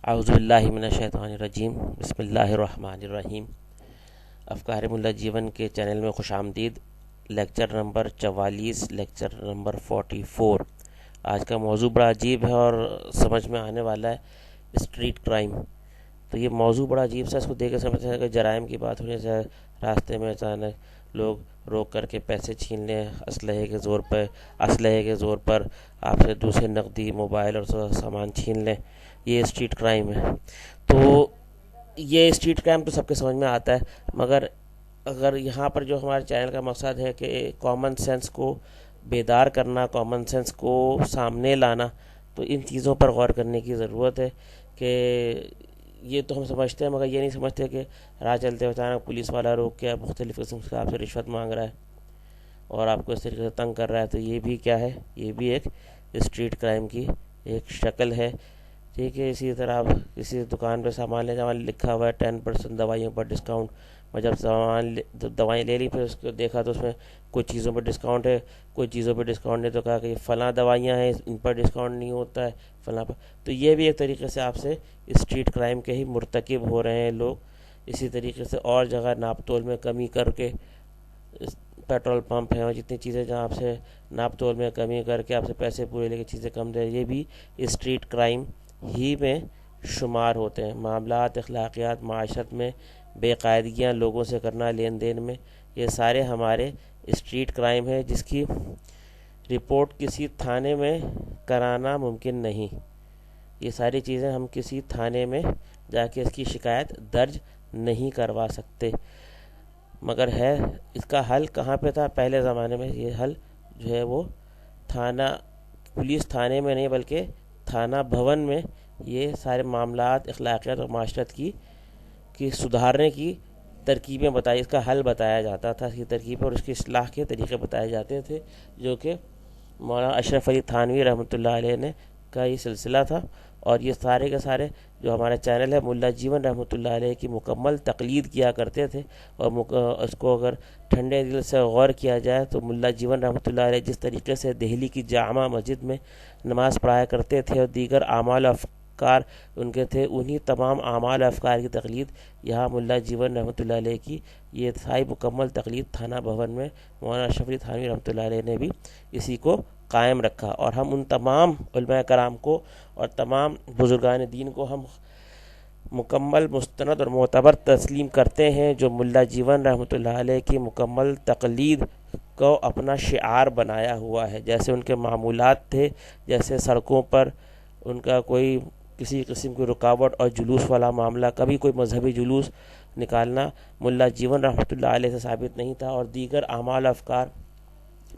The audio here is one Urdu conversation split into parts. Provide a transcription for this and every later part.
اعوذ باللہ من الشیطان الرجیم بسم اللہ الرحمن الرحیم۔ افکار ملا جیون کے چینل میں خوش آمدید۔ Lecture number 44، lecture number 44۔ آج کا موضوع بڑا عجیب ہے اور سمجھ میں آنے والا ہے، اسٹریٹ کرائم۔ تو یہ موضوع بڑا عجیب سا، اس کو دیکھ کے سمجھتے ہیں کہ جرائم کی بات ہونی چاہے، راستے میں اچانک لوگ روک کر کے پیسے چھین لیں اسلحے کے زور پر آپ سے دوسرے نقدی موبائل اور سامان چھین لیں، یہ اسٹریٹ کرائم ہے۔ تو یہ اسٹریٹ کرائم تو سب کے سمجھ میں آتا ہے، مگر اگر یہاں پر جو ہمارے چینل کا مقصد ہے کہ کامن سینس کو بیدار کرنا، کامن سینس کو سامنے لانا، تو ان چیزوں پر غور کرنے کی ضرورت ہے کہ یہ تو ہم سمجھتے ہیں، مگر یہ نہیں سمجھتے کہ راہ چلتے ہوئے اچانک پولیس والا روک کے مختلف قسم سے آپ سے رشوت مانگ رہا ہے اور آپ کو اس طریقے سے تنگ کر رہا ہے، تو یہ بھی کیا ہے، یہ بھی ایک اسٹریٹ کرائم کی ایک شکل ہے۔ ٹھیک ہے، اسی طرح آپ کسی دکان پہ سامان لکھا ہوا ہے 10% دوائیوں پر ڈسکاؤنٹ، میں جب دوائیں لے لی، پھر اس کو دیکھا تو اس میں کچھ چیزوں پہ ڈسکاؤنٹ ہے، کچھ چیزوں پہ ڈسکاؤنٹ نہیں، تو کہا کہ یہ فلاں دوائیاں ہیں، ان پر ڈسکاؤنٹ نہیں ہوتا ہے، فلاں پر۔ تو یہ بھی ایک طریقے سے آپ سے اسٹریٹ کرائم کے ہی مرتکب ہو رہے ہیں لوگ۔ اسی طریقے سے اور جگہ ناپ تول میں کمی کر کے، پیٹرول پمپ ہیں اور جتنی چیزیں جہاں آپ سے ناپ تول میں کمی کر کے آپ سے پیسے پورے لے کے چیزیں کم دیں، یہ بھی اسٹریٹ کرائم ہی میں شمار ہوتے ہیں۔ معاملات، اخلاقیات، معاشرت میں بے قاعدگیاں لوگوں سے کرنا، لین دین میں، یہ سارے ہمارے اسٹریٹ کرائم ہے، جس کی رپورٹ کسی تھانے میں کرانا ممکن نہیں۔ یہ ساری چیزیں ہم کسی تھانے میں جا کے اس کی شکایت درج نہیں کروا سکتے، مگر ہے اس کا حل کہاں پہ تھا پہلے زمانے میں؟ یہ حل جو ہے وہ پولیس تھانے میں نہیں بلکہ تھانہ بھون میں یہ سارے معاملات، اخلاقیات اور معاشرت کی سدھارنے کی ترکیبیں بتائی، اس کا حل بتایا جاتا تھا، اس کی ترکیبیں اور اس کی اصلاح کے طریقے بتائے جاتے تھے، جو کہ مولانا اشرف علی تھانوی رحمۃ اللہ علیہ نے کا یہ سلسلہ تھا۔ اور یہ سارے کے سارے جو ہمارا چینل ہے، ملا جیون رحمۃ اللہ علیہ کی مکمل تقلید کیا کرتے تھے، اور اس کو اگر ٹھنڈے دل سے غور کیا جائے تو ملا جیون رحمۃ اللہ علیہ جس طریقے سے دہلی کی جامع مسجد میں نماز پڑھایا کرتے تھے اور دیگر اعمال و افکار ان کے تھے، انہی تمام اعمال و افکار کی تقلید یہاں ملا جیون رحمۃ اللہ علیہ کی یہ ساری مکمل تقلید تھانہ بھون میں مولانا اشرف علی تھانوی رحمۃ اللہ علیہ نے بھی اسی کو قائم رکھا۔ اور ہم ان تمام علماء کرام کو اور تمام بزرگان دین کو ہم مکمل، مستند اور معتبر تسلیم کرتے ہیں، جو ملا جیون رحمۃ اللہ علیہ کی مکمل تقلید کو اپنا شعار بنایا ہوا ہے۔ جیسے ان کے معمولات تھے، جیسے سڑکوں پر ان کا کوئی کسی قسم کی رکاوٹ اور جلوس والا معاملہ، کبھی کوئی مذہبی جلوس نکالنا ملا جیون رحمۃ اللہ علیہ سے ثابت نہیں تھا، اور دیگر اعمال و افکار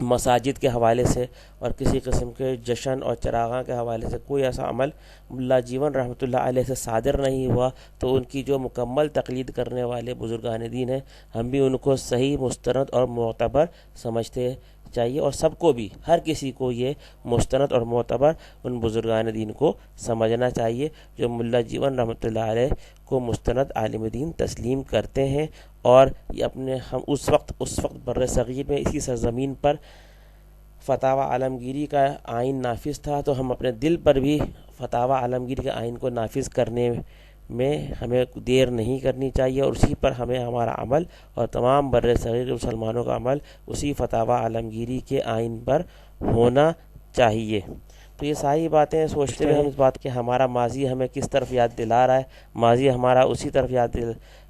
مساجد کے حوالے سے اور کسی قسم کے جشن اور چراغاں کے حوالے سے کوئی ایسا عمل ملا جیون رحمۃ اللہ علیہ سے صادر نہیں ہوا۔ تو ان کی جو مکمل تقلید کرنے والے بزرگان دین ہیں، ہم بھی ان کو صحیح، مستند اور معتبر سمجھتے چاہیے، اور سب کو بھی، ہر کسی کو یہ مستند اور معتبر ان بزرگان دین کو سمجھنا چاہیے جو ملا جیون رحمۃ اللہ علیہ کو مستند عالم دین تسلیم کرتے ہیں۔ اور یہ ہم اس وقت بر صغیر میں اسی سرزمین پر فتاوی عالمگیری کا آئین نافذ تھا، تو ہم اپنے دل پر بھی فتاوی عالمگیری کے آئین کو نافذ کرنے میں ہمیں دیر نہیں کرنی چاہیے، اور اسی پر ہمیں ہمارا عمل اور تمام بر صغیر کے مسلمانوں کا عمل اسی فتاوی عالمگیری کے آئین پر ہونا چاہیے۔ تو یہ ساری باتیں سوچتے ہوئے ہم اس بات کہ ہمارا ماضی ہمیں کس طرف یاد دلا رہا ہے، ماضی ہمارا اسی طرف یاد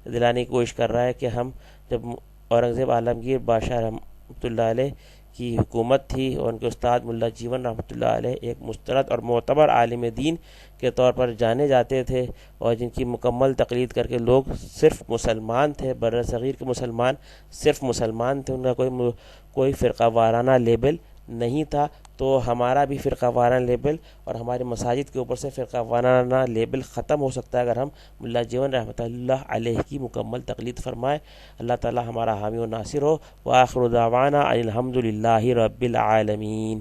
دلانے کی کوشش کر رہا ہے کہ ہم جب اورنگزیب عالمگیر بادشاہ رحمۃ اللہ علیہ کی حکومت تھی اور ان کے استاد ملا جیون رحمۃ اللہ علیہ ایک مستند اور معتبر عالم دین کے طور پر جانے جاتے تھے، اور جن کی مکمل تقلید کر کے لوگ صرف مسلمان تھے، بر صغیر کے مسلمان صرف مسلمان تھے، ان کا کوئی فرقہ وارانہ لیبل نہیں تھا۔ تو ہمارا بھی فرقہ وارانہ لیبل اور ہمارے مساجد کے اوپر سے فرقہ وارانہ لیبل ختم ہو سکتا ہے اگر ہم ملا جیون رحمۃ اللہ علیہ کی مکمل تقلید فرمائیں۔ اللہ تعالی ہمارا حامی و ناصر ہو۔ وآخر دعوانا ان الحمد للہ رب العالمین۔